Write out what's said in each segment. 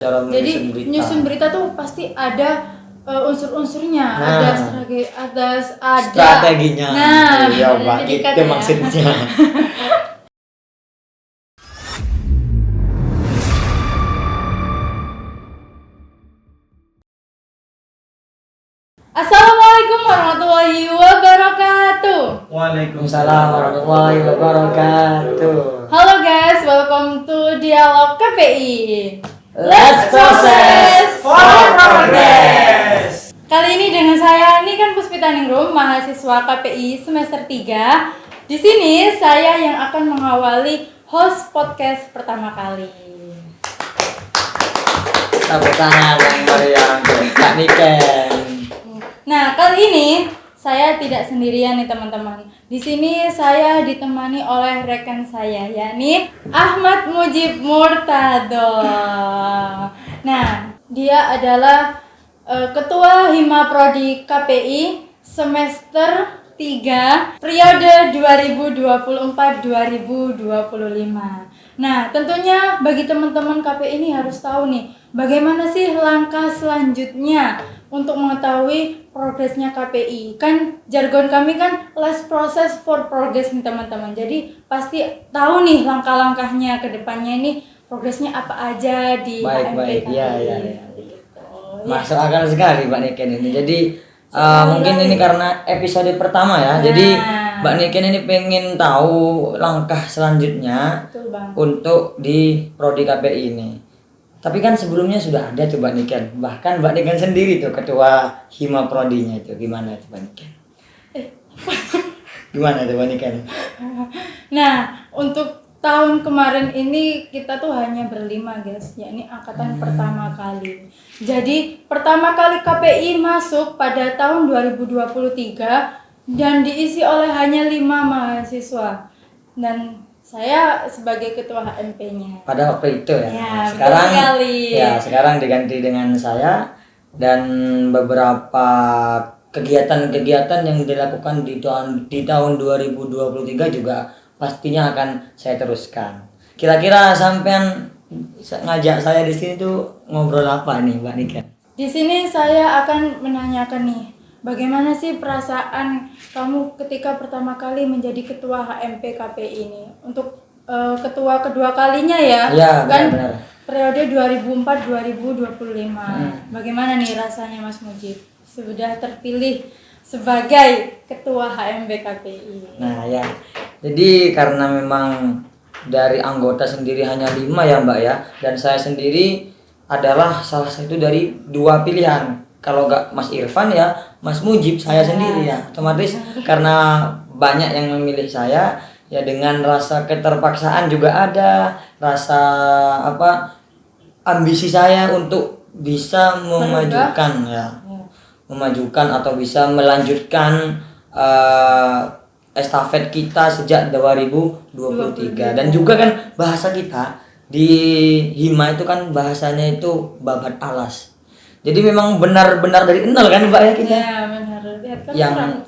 Cara Jadi menyusun berita. nyusun berita tuh pasti ada unsur-unsurnya, ada strateginya. Nah, iya Mbak, itu maksudnya. Assalamualaikum warahmatullahi wabarakatuh. Waalaikumsalam warahmatullahi wabarakatuh. Halo guys, welcome to Dialog KPI. Let's process for progress. Kali ini dengan saya Niken Puspitaningrum, mahasiswa KPI semester 3. Di sini saya yang akan mengawali host podcast pertama kali. Tepuk tangan yang meriah untuk Kak Niken. Nah, kali ini saya tidak sendirian nih teman-teman. Di sini saya ditemani oleh rekan saya, yakni Ahmad Mujib Murtado. Nah, dia adalah Ketua Hima Prodi KPI semester 3 periode 2024-2025. Nah, tentunya bagi teman-teman KPI ini harus tahu nih, bagaimana sih langkah selanjutnya untuk mengetahui progresnya KPI. Kan jargon kami kan let's process for progress nih teman-teman. Jadi pasti tahu nih langkah-langkahnya ke depannya ini progresnya apa aja di HMP KPI. Iya. Masuk akal sekali Mbak Niken ini. Jadi mungkin ini karena episode pertama ya. Jadi Mbak Niken ini pengen tahu langkah selanjutnya untuk di Prodi KPI ini. Tapi kan sebelumnya sudah ada tuh Mbak Niken. Bahkan Mbak Niken sendiri tuh ketua Hima Prodinya itu. Gimana tuh Mbak Niken? Gimana tuh Mbak Niken? Nah, untuk tahun kemarin ini kita tuh hanya berlima guys, yakni angkatan pertama kali. Jadi pertama kali KPI masuk pada tahun 2023 dan diisi oleh hanya 5 mahasiswa. Dan saya sebagai ketua HMP-nya. Pada waktu itu ya. Ya, sekarang betul sekali. Ya, sekarang diganti dengan saya dan beberapa kegiatan-kegiatan yang dilakukan di tahun 2023 juga pastinya akan saya teruskan. Kira-kira sampean ngajak saya di sini tuh ngobrol apa nih Mbak Niken? Di sini saya akan menanyakan nih, bagaimana sih perasaan kamu ketika pertama kali menjadi ketua HMP KPI ini? Untuk ketua kedua kalinya ya? Iya, kan benar. Periode 2004-2025. Bagaimana nih rasanya Mas Mujib sudah terpilih sebagai ketua HMP KPI? Nah ya, jadi karena memang dari anggota sendiri hanya 5 ya Mbak ya, dan saya sendiri adalah salah satu dari 2 pilihan. Kalau nggak Mas Irfan ya Mas Mujib, saya sendiri ya. Otomatis karena banyak yang memilih saya, ya dengan rasa keterpaksaan juga ada, rasa ambisi saya untuk bisa memajukan atau bisa melanjutkan estafet kita sejak 2023. Dan juga kan bahasa kita di Hima itu kan bahasanya itu babat alas. Jadi memang benar-benar dari nol kan Mbak ya kita. Ya, benar. Lihat kan yang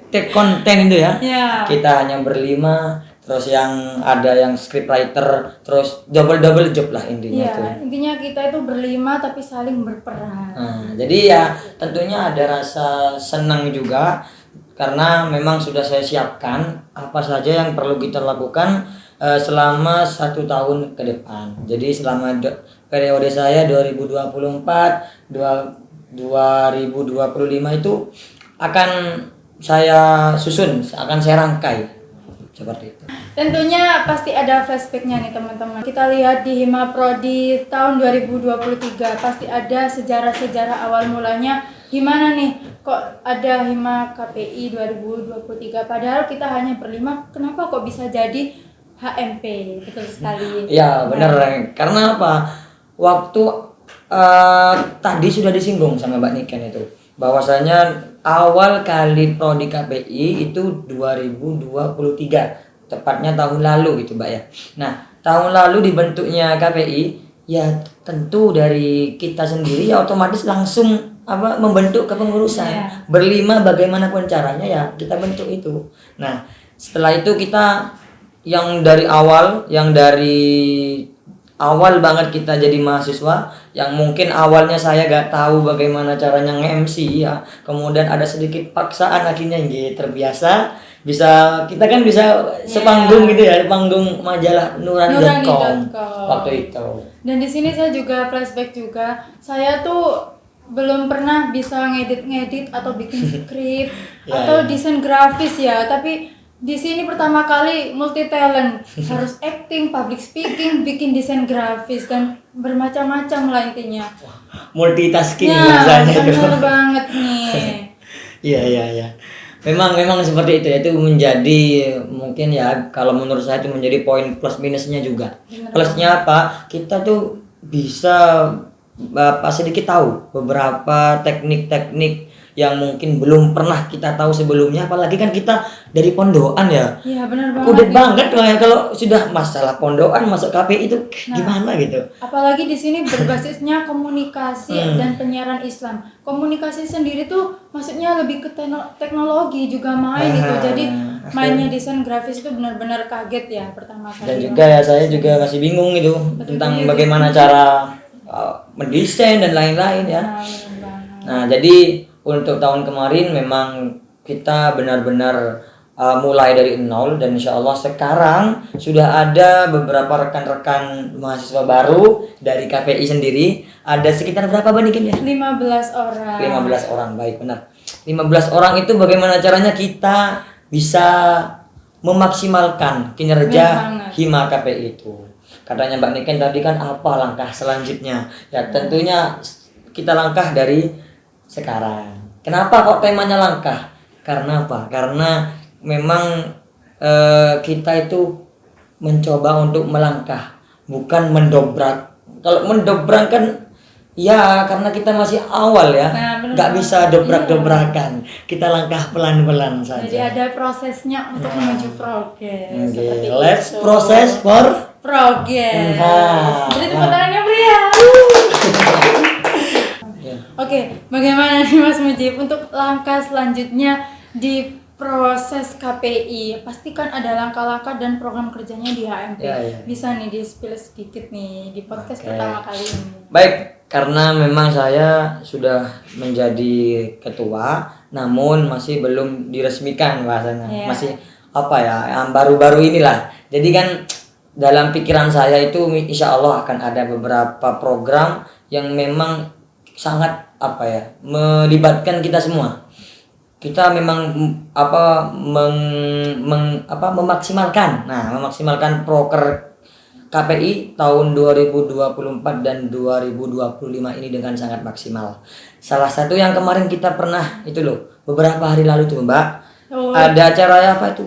take konten itu ya. Kita hanya berlima, terus yang ada yang scriptwriter, terus double job lah intinya ya, tuh. Intinya kita itu berlima tapi saling berperan. Jadi ya tentunya ada rasa senang juga karena memang sudah saya siapkan apa saja yang perlu kita lakukan selama 1 tahun ke depan. Jadi selama periode saya 2024-2025 itu akan saya susun, akan saya rangkai seperti itu. Tentunya pasti ada flashbacknya nih teman-teman. Kita lihat di Hima Prodi tahun 2023 pasti ada sejarah-sejarah awal mulanya. Gimana nih kok ada Hima KPI 2023 padahal kita hanya berlima, kenapa kok bisa jadi HMP? Betul sekali. Ya benar, karena apa? Waktu tadi sudah disinggung sama Mbak Niken itu bahwasanya awal kali Prodi KPI itu 2023, tepatnya tahun lalu gitu Mbak ya. Nah tahun lalu dibentuknya KPI ya tentu dari kita sendiri ya otomatis langsung membentuk kepengurusan. Berlima bagaimanapun caranya ya kita bentuk itu. Nah setelah itu kita yang dari awal, yang dari awal banget kita jadi mahasiswa, yang mungkin awalnya saya gak tahu bagaimana caranya nge-MC ya, kemudian ada sedikit paksaan, akhirnya terbiasa, bisa kita kan bisa sepanggung gitu ya, panggung majalah Nurani.com waktu itu. Dan di sini saya juga flashback juga, saya tuh belum pernah bisa ngedit atau bikin skrip atau desain grafis ya, tapi di sini pertama kali multi talent, harus acting, public speaking, bikin desain grafis dan bermacam-macam lah intinya. Multitasking Ya, misalnya itu. benar banget nih. Iya. Memang seperti itu ya, itu menjadi mungkin ya kalau menurut saya itu menjadi poin plus minusnya juga. Plusnya apa? Kita tuh bisa sedikit tahu beberapa teknik-teknik yang mungkin belum pernah kita tahu sebelumnya, apalagi kan kita dari pondokan ya. Iya benar banget. Kudet banget ya kalau sudah masalah pondokan masuk KPI itu gimana gitu. Apalagi di sini berbasisnya komunikasi dan penyiaran Islam. Komunikasi sendiri tuh maksudnya lebih ke teknologi juga main gitu. Jadi mainnya desain grafis itu benar-benar kaget ya pertama kali. Dan juga ya saya juga masih bingung itu tentang bagaimana cara mendesain dan lain-lain ya. Nah, jadi untuk tahun kemarin memang kita benar-benar mulai dari nol, dan insya Allah sekarang sudah ada beberapa rekan-rekan mahasiswa baru dari KPI sendiri. Ada sekitar berapa Baniken ya? 15 orang. 15 orang, baik benar. 15 orang itu bagaimana caranya kita bisa memaksimalkan kinerja Hima KPI itu. Katanya Mbak Niken tadi kan apa langkah selanjutnya? Ya tentunya kita langkah dari sekarang. Kenapa kok temanya langkah? Karena apa? Karena memang kita itu mencoba untuk melangkah, bukan mendobrak. Kalau mendobrak kan ya karena kita masih awal ya, nggak bisa dobrak-dobrakan. Kita langkah pelan-pelan saja. Jadi ada prosesnya untuk menuju progres. Let's process for progress. Jadi tepuk tangannya pria. Oke, bagaimana nih Mas Mujib untuk langkah selanjutnya di proses KPI? Pasti kan ada langkah-langkah dan program kerjanya di HMP. Bisa nih di-spill sedikit nih di podcast pertama kali ini. Baik, karena memang saya sudah menjadi ketua, namun masih belum diresmikan bahasanya. Masih apa ya, yang baru-baru inilah. Jadi kan dalam pikiran saya itu insya Allah akan ada beberapa program yang memang sangat melibatkan kita semua. Kita memang memaksimalkan. Nah, memaksimalkan proker KPI tahun 2024 dan 2025 ini dengan sangat maksimal. Salah satu yang kemarin kita pernah itu loh, beberapa hari lalu tuh Mbak, ada acara apa itu?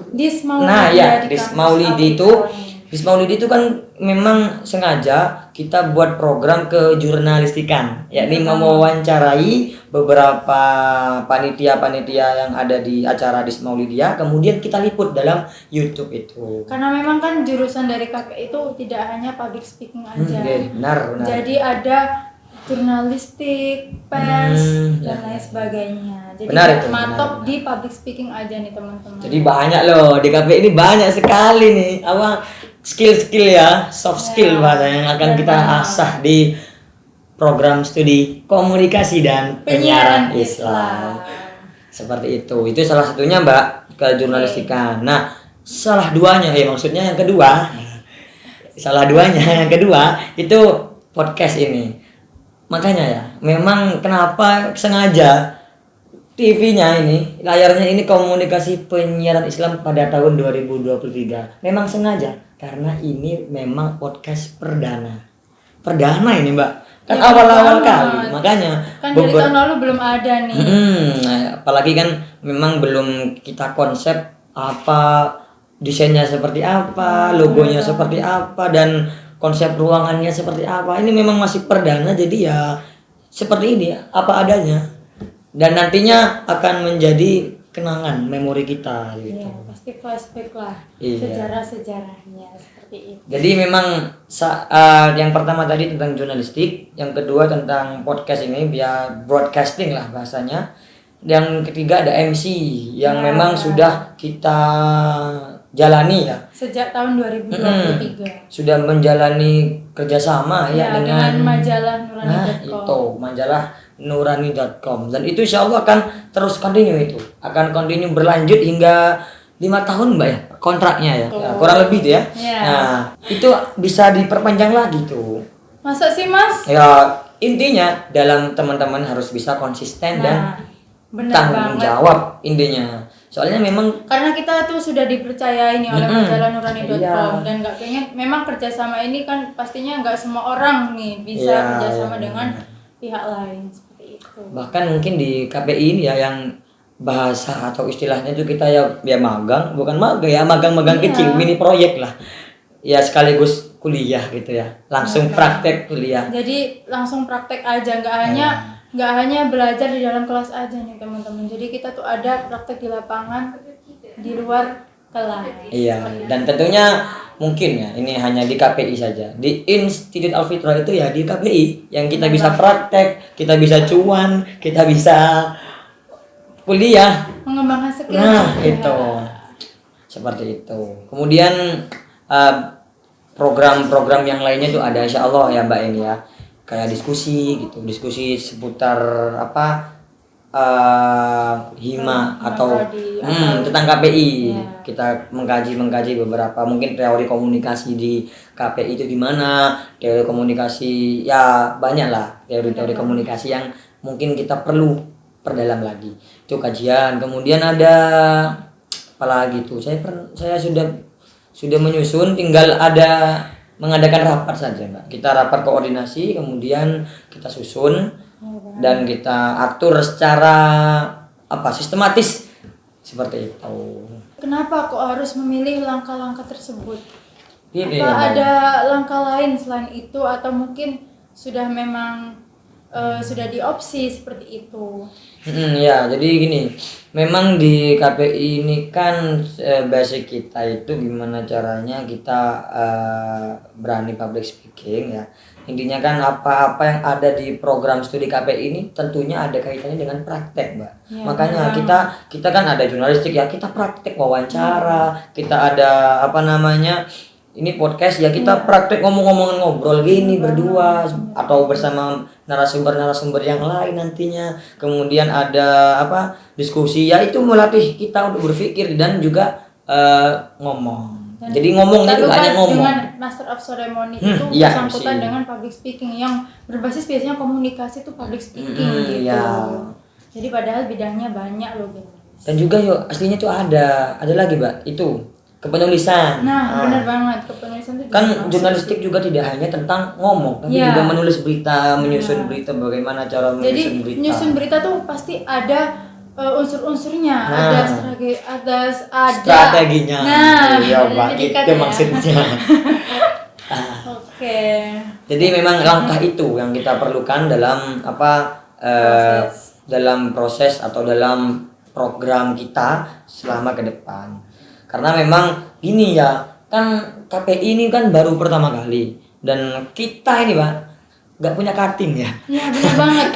Dismaulidi itu kan memang sengaja kita buat program kejurnalistikan, yakni mewawancarai beberapa panitia-panitia yang ada di acara Dismaulidia, kemudian kita liput dalam YouTube itu. Karena memang kan jurusan dari KPI itu tidak hanya public speaking aja. Benar. Jadi ada jurnalistik, pers, dan lain sebagainya. Jadi matok di public speaking aja nih teman-teman. Jadi banyak loh di KPI ini, banyak sekali nih skill-skill ya, soft skill bahasa yang akan kita asah di program studi komunikasi dan penyiaran Islam. Seperti itu. Itu salah satunya Mbak, ke jurnalistikan. Nah, salah duanya maksudnya yang kedua. Yang kedua itu podcast ini. Makanya ya, memang kenapa sengaja TV-nya ini, layarnya ini komunikasi penyiaran Islam pada tahun 2023. Memang sengaja karena ini memang podcast perdana ini Mbak. Kan awal-awal kali, makanya kan dari tahun lalu belum ada nih. Apalagi kan memang belum kita konsep apa, desainnya seperti apa, logonya seperti apa, dan konsep ruangannya seperti apa. Ini memang masih perdana, jadi ya seperti ini apa adanya. Dan nantinya akan menjadi kenangan memori kita gitu. Iya, pasti flashback lah. Sejarah-sejarahnya seperti itu. Jadi memang yang pertama tadi tentang jurnalistik, yang kedua tentang podcast ini biar broadcasting lah bahasanya. Yang ketiga ada MC yang memang sudah kita jalani ya. Sejak tahun 2023. Sudah menjalani kerjasama ya, dengan majalah nah nurani.com. itu majalah nurani.com, dan itu insya Allah akan terus continue, itu akan continue berlanjut hingga 5 tahun mbak ya kontraknya ya, ya kurang lebih itu ya. Ya. Nah itu bisa diperpanjang lagi tuh. Masa sih mas? Ya intinya dalam teman-teman harus bisa konsisten dan bener tanggung banget. jawab intinya. Soalnya memang Karena kita tuh sudah dipercayai nih oleh majalah nurani.com Iya. dan nggak pengen, memang kerjasama ini kan pastinya nggak semua orang nih bisa Iya, kerjasama iya, dengan benar. pihak lain seperti itu. bahkan mungkin di KPI ini ya yang bahasa atau istilahnya itu kita ya magang, bukan magang ya, magang-magang Iya. kecil, mini proyek lah. Ya sekaligus kuliah gitu ya. Langsung praktek kuliah. Jadi langsung praktek aja, Iya. nggak hanya belajar di dalam kelas aja nih teman-teman. Jadi kita tuh ada praktek di lapangan di luar kelas. Iya, dan tentunya mungkin ya ini hanya di KPI saja. Di Institut Al-Fitrah itu ya di KPI yang kita bisa praktek, kita bisa cuan, kita bisa kuliah. Mengembangkan skill. Nah, juga. itu. Seperti itu. Kemudian program-program yang lainnya tuh ada insya Allah ya Mbak ini ya. Kayak diskusi gitu, diskusi seputar apa hima atau tentang KPI. Ya. Kita mengkaji beberapa mungkin teori komunikasi di KPI itu gimana, teori komunikasi ya banyak lah teori-teori komunikasi yang mungkin kita perlu perdalam lagi. Itu kajian. Kemudian ada apalagi tuh saya sudah menyusun, tinggal ada mengadakan rapat saja Mbak. Kita rapat koordinasi, kemudian kita susun dan kita atur secara sistematis seperti itu. Kenapa kok harus memilih langkah-langkah tersebut? Ini Apa ya, Mbak. ada langkah lain selain itu atau mungkin sudah memang sudah diopsi seperti itu? Ya, jadi gini, memang di KPI ini kan basic kita itu gimana caranya kita berani public speaking ya. Intinya kan apa-apa yang ada di program studi KPI ini tentunya ada kaitannya dengan praktek, Mbak. Ya, Makanya benar. kita kan ada jurnalistik ya, kita praktek wawancara, kita ada ini podcast ya, kita praktek ngomong-ngomongan ngobrol gini berdua atau bersama narasumber yang lain nantinya. Kemudian ada diskusi ya, itu melatih kita untuk berpikir dan juga ngomong. Jadi ngomongnya juga hanya ngomong. Dengan Master of Ceremony itu iya, bersangkutan MC. dengan public speaking yang berbasis biasanya komunikasi itu public speaking gitu. Iya. Jadi padahal bidangnya banyak loh guys. Dan juga aslinya tuh ada lagi Mbak, itu kepenulisan. Nah, benar banget, kepenulisan itu Kan juga jurnalistik juga tidak hanya tentang ngomong, tapi Iya. juga menulis berita, menyusun berita, bagaimana cara Jadi menyusun berita. nyusun berita tuh pasti ada unsur-unsurnya, Nah. ada Strateginya. Nah, iya jadi Mbak, kan itu ya. maksudnya. Oke. Jadi memang langkah itu yang kita perlukan dalam dalam proses atau dalam program kita selama ke depan. Karena memang ini ya, kan KPI ini kan baru pertama kali dan kita ini Pak nggak punya cutting ya. Iya, benar banget.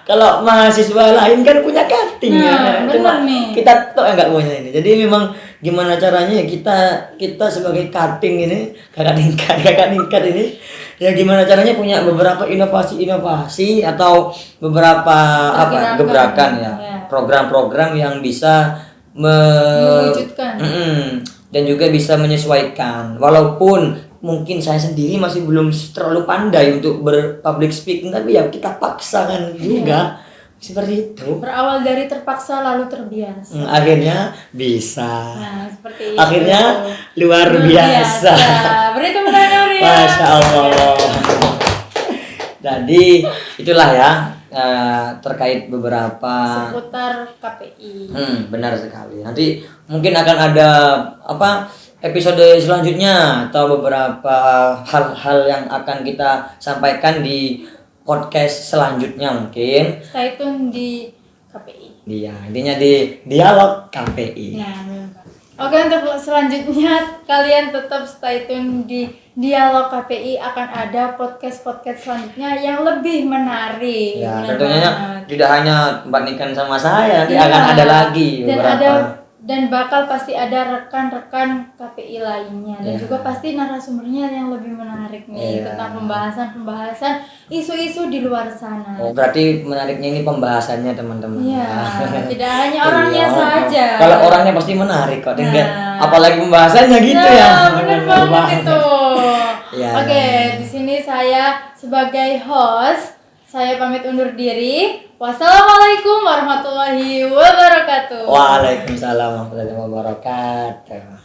Kalau mahasiswa lain kan punya cutting Nah, ya. benar nih. Kita tuh nggak punya ini. Jadi memang gimana caranya ya kita sebagai cutting ini, kakak tingkat ini ya gimana caranya punya beberapa inovasi atau beberapa gebrakan ya, program-program yang bisa mewujudkan dan juga bisa menyesuaikan. Walaupun mungkin saya sendiri masih belum terlalu pandai untuk berpublic speaking, tapi ya kita paksakan juga seperti itu. Berawal dari terpaksa lalu terbiasa. Akhirnya bisa. Nah, seperti itu. Akhirnya luar biasa. Beri tepuk tangan Ria. Masya Allah. Jadi itulah ya terkait beberapa seputar KPI. Benar sekali. Nanti mungkin akan ada episode selanjutnya atau beberapa hal-hal yang akan kita sampaikan di podcast selanjutnya mungkin. Stay tune di KPI. Iya, intinya di dialog KPI. Nah, oke, untuk selanjutnya kalian tetap stay tune di Dialog KPI, akan ada podcast selanjutnya yang lebih menarik. Ya, Benar tentunya banget. tidak hanya Mbak Niken sama saya, nanti Iya. akan ada lagi Dan beberapa. ada dan bakal pasti ada rekan-rekan KPI lainnya dan Iya. juga pasti narasumbernya yang lebih menarik nih Iya. tentang pembahasan isu-isu di luar sana. Oh, berarti menariknya ini pembahasannya teman-teman. Iya, tidak hanya orangnya Iya. saja. Kalau orangnya pasti menarik kok. Nah. Apalagi pembahasannya gitu ya. Bener banget itu. Iya, Oke, iya. di sini saya sebagai host, saya pamit undur diri. Wassalamualaikum warahmatullahi wabarakatuh. Waalaikumsalam warahmatullahi wabarakatuh.